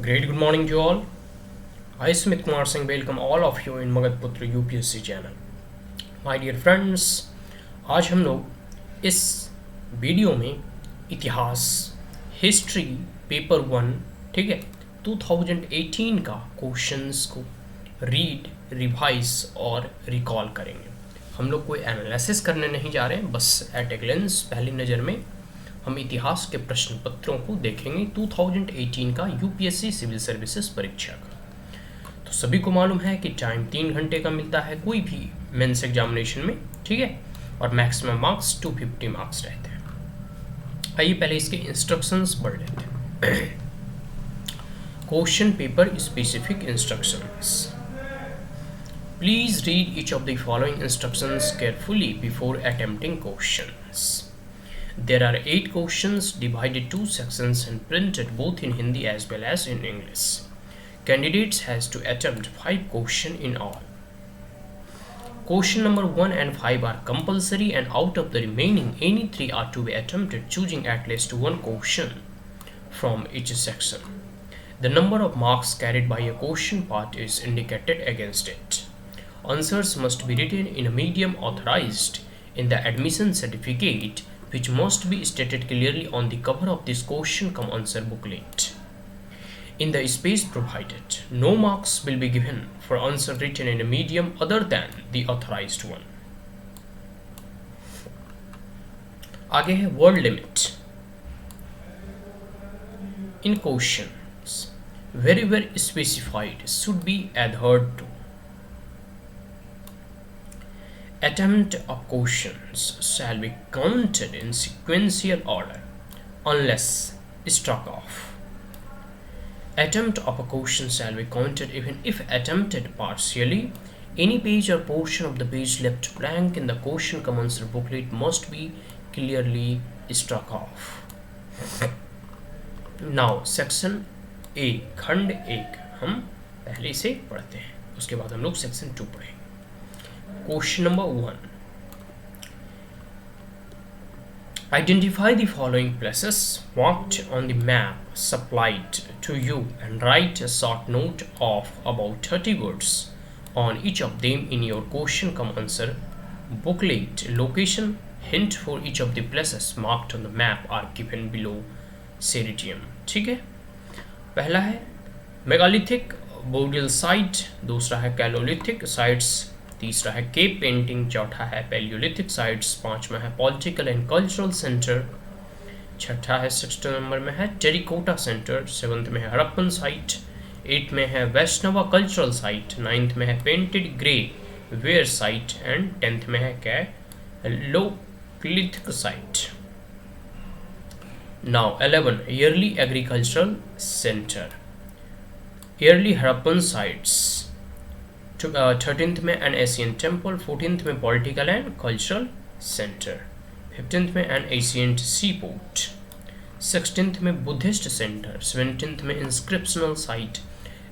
Great good morning to all. I Smith Kumar Singh welcome all of you in Magadputra UPSC channel. My dear friends, आज हम लोग इस video में इतिहास history paper one ठीक है 2018 का क्वेश्चंस को रीड रिवाइज और रिकॉल करेंगे। हम लोग कोई एनालिसिस करने नहीं जा रहे हैं, बस एट ए ग्लेंस पहली नज़र में हम इतिहास के प्रश्न पत्रों को देखेंगे 2018 का यूपीएससी सिविल सर्विसेज परीक्षा का। तो सभी को मालूम है कि टाइम 3 घंटे का मिलता है कोई भी मेंस एग्जामिनेशन में, ठीक है, और मैक्सिमम मार्क्स 250 मार्क्स रहते हैं। आइए पहले इसके इंस्ट्रक्शंस पढ़ लेते हैं। Question paper specific instructions. Please read each of the following instructions carefully before attempting questions. There are 8 questions divided 2 sections and printed both in Hindi as well as in English. Candidates has to attempt 5 questions in all. Question number 1 and 5 are compulsory, and out of the remaining any 3 are to be attempted, choosing at least one question from each section. The number of marks carried by a question part is indicated against it. Answers must be written in a medium authorized in the admission certificate, which must be stated clearly on the cover of this question cum answer booklet. In the space provided, no marks will be given for answer written in a medium other than the authorized one. आगे है word limit. In questions, wherever specified should be adhered to. Attempt of questions shall be counted in sequential order unless struck off. Attempt of a question shall be counted even if attempted partially. Any page or portion of the page left blank in the question cum answer booklet must be clearly struck off. Now section A खंड 1 हम पहले से पढ़ते हैं, उसके बाद हम लोग सेक्शन 2 पढ़ेंगे। Question number 1. Identify the following places marked on the map supplied to you and write a short note of about 30 words on each of them in your question cum answer booklet. Location hint for each of the places marked on the map are given below seriatim. ठीक है, पहला है megalithic बोडियल site, दूसरा है कैलोलिथिक sites, तीसरा है cap painting, चौथा है पैलियोलिथिक साइट्स, पांचवा है पॉलिटिकल एंड कल्चरल सेंटर, छठा है 6 नंबर में है टेरिकोटा सेंटर, 7th में है हड़प्पन साइट, 8th में है वैष्णवा कल्चरल साइट, 9th में है painted grey ware site and 10th में है chalcolithic site. Now 11 early agricultural centre, early Harappan sites, 13th में एन एशियन टेम्पल, 14th में political and cultural centre, 15th में एन एशियंट सी port, 16th में Buddhist centre, 17th में inscriptional site,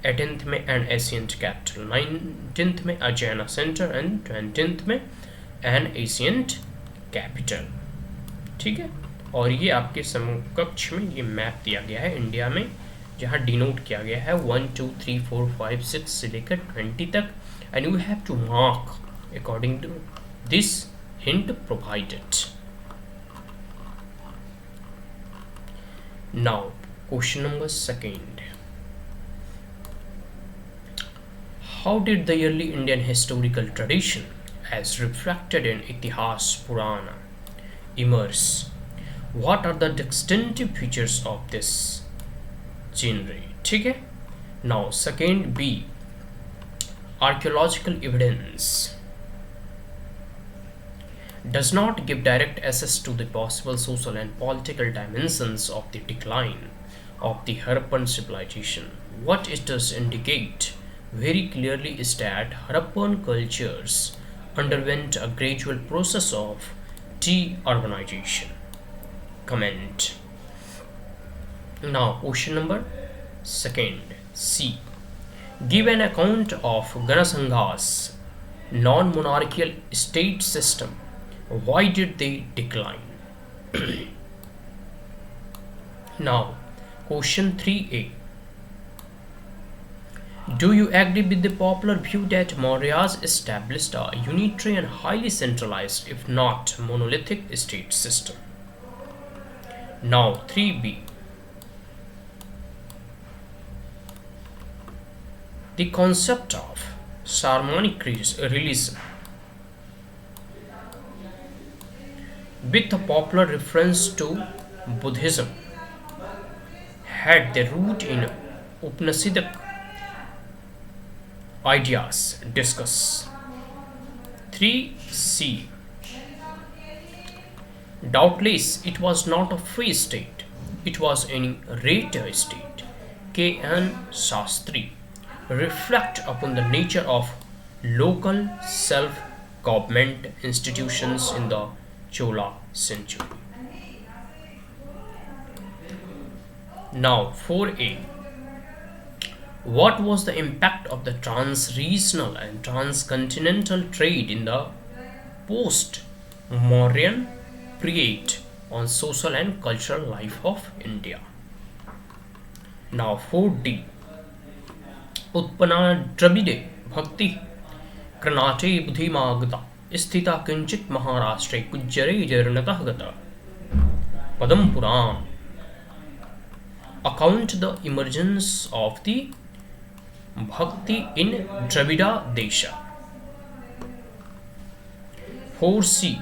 18th में N ancient capital, 19th में अजैना centre and 20th में N ancient capital. ठीक है, और ये आपके समकक्ष में ये मैप दिया गया है इंडिया में, जहाँ डिनोट किया गया है 1 2 3 4 5 6 से लेकर 20 तक, and you have to mark according to this hint provided. Now question number 2. How did the early Indian historical tradition as reflected in Itihas Purana emerge? What are the distinctive features of this genre? ठीक है, now second B, archaeological evidence does not give direct access to the possible social and political dimensions of the decline of the Harappan civilization. What it does indicate very clearly is that Harappan cultures underwent a gradual process of de-urbanization. Comment. Now question number 2 C. Give an account of Ganasanga's non-monarchical state system. Why did they decline? Now question 3A. Do you agree with the popular view that Mauryas established a unitary and highly centralized, if not monolithic, state system? Now, 3b. The concept of Sarmonic realism, with a popular reference to Buddhism, had their root in Upanishadic ideas. Discuss. 3c. Doubtless, it was not a free state, it was an reta state. K.N. Shastri reflect upon the nature of local self-government institutions in the Chola century. Now, 4a. What was the impact of the trans-regional and transcontinental trade in the post-Mauryan period on social and cultural life of India? Now, 4d. उत्पन्ना द्रविडे भक्ति कर्नाटे बुद्धिमागता स्थिता किंचित महाराष्ट्रे कुज्जरे जरणतः गता पदम पुराण account the emergence of the bhakti in Dravida Desha. 4c.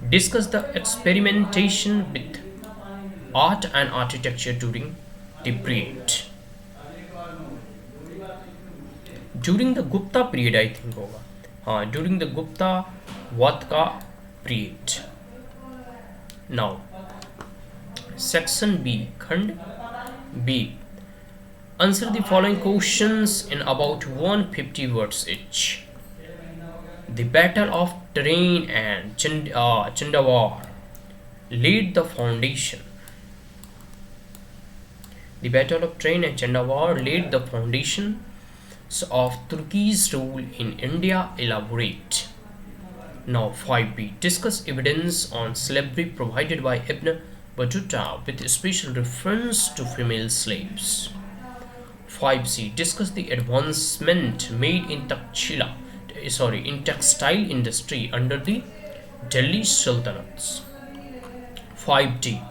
Discuss the experimentation with art and architecture during the period. During the Gupta period, I think होगा during the Gupta Vatka period. Now, section B, Khand B. Answer the following questions in about 150 words each. The Battle of Train and Chandawar laid the foundation. The Battle of Train and Chandawar laid the foundation of Turkey's rule in India. Elaborate. Now, 5b. Discuss evidence on slavery provided by Ibn Battuta with special reference to female slaves. 5c. Discuss the advancement made in textile industry under the Delhi Sultanates. 5d.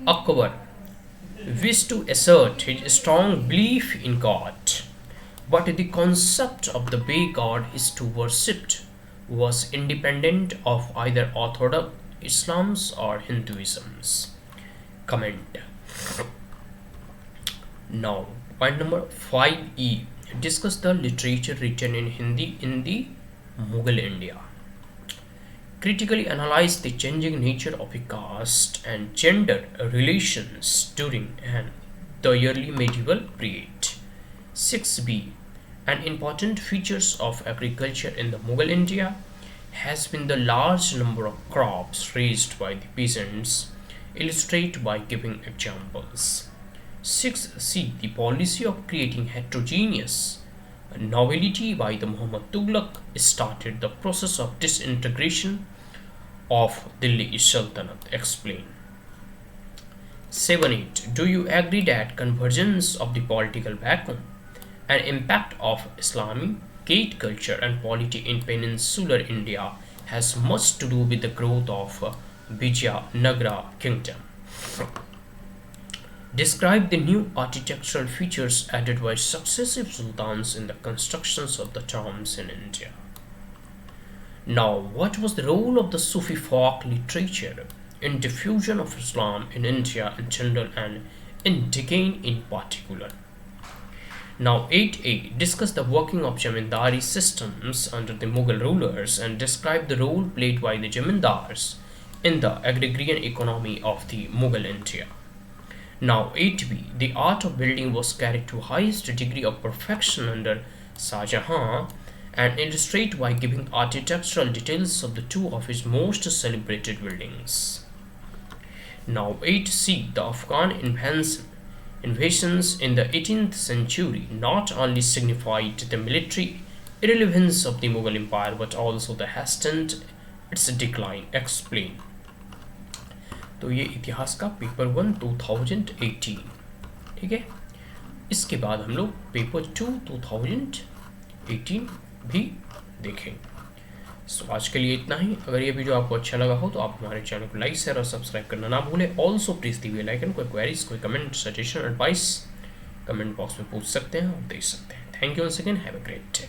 Akbar wished to assert his strong belief in God, but the concept of the way God is to worshipped was independent of either Orthodox Islam's or Hinduism's. Comment. Now, point number 5e. Discuss the literature written in Hindi in the Mughal India. Critically analyze the changing nature of a caste and gender relations during the early medieval period. 6b. An important features of agriculture in the Mughal India has been the large number of crops raised by the peasants. Illustrate by giving examples. 6c. The policy of creating heterogeneous nobility by the Muhammad Tughlaq started the process of disintegration of Delhi Sultanate. Explain. 7-8. Do you agree that convergence of the political backbone and impact of Islamic gate culture and polity in peninsular India has much to do with the growth of Vijayanagara kingdom? Describe the new architectural features added by successive sultans in the constructions of the tombs in India. Now, what was the role of the Sufi folk literature in diffusion of Islam in India in general and in Deccan in particular? Now, 8a. Discuss the working of Jamindari systems under the Mughal rulers and describe the role played by the Jamindars in the agrarian economy of the Mughal India. Now, 8b. The art of building was carried to highest degree of perfection under Shah Jahan, and illustrate by giving architectural details of the two of his most celebrated buildings. Now, 8c. The Afghan invasions in the 18th century not only signified the military irrelevance of the Mughal Empire but also the hastened its decline. Explain. तो ये इतिहास का paper 1 2018, ठीक है। इसके बाद हम लोग पेपर 2 2018 भी देखेंगे। सो आज के लिए इतना ही। अगर ये वीडियो आपको अच्छा लगा हो तो आप हमारे चैनल को लाइक शेयर और सब्सक्राइब करना ना भूलें। Also press the bell icon. कोई क्वेरीज, कोई comment, suggestion, advice comment box में पूछ सकते हैं और दे सकते हैं। Thank you once again, have a great day.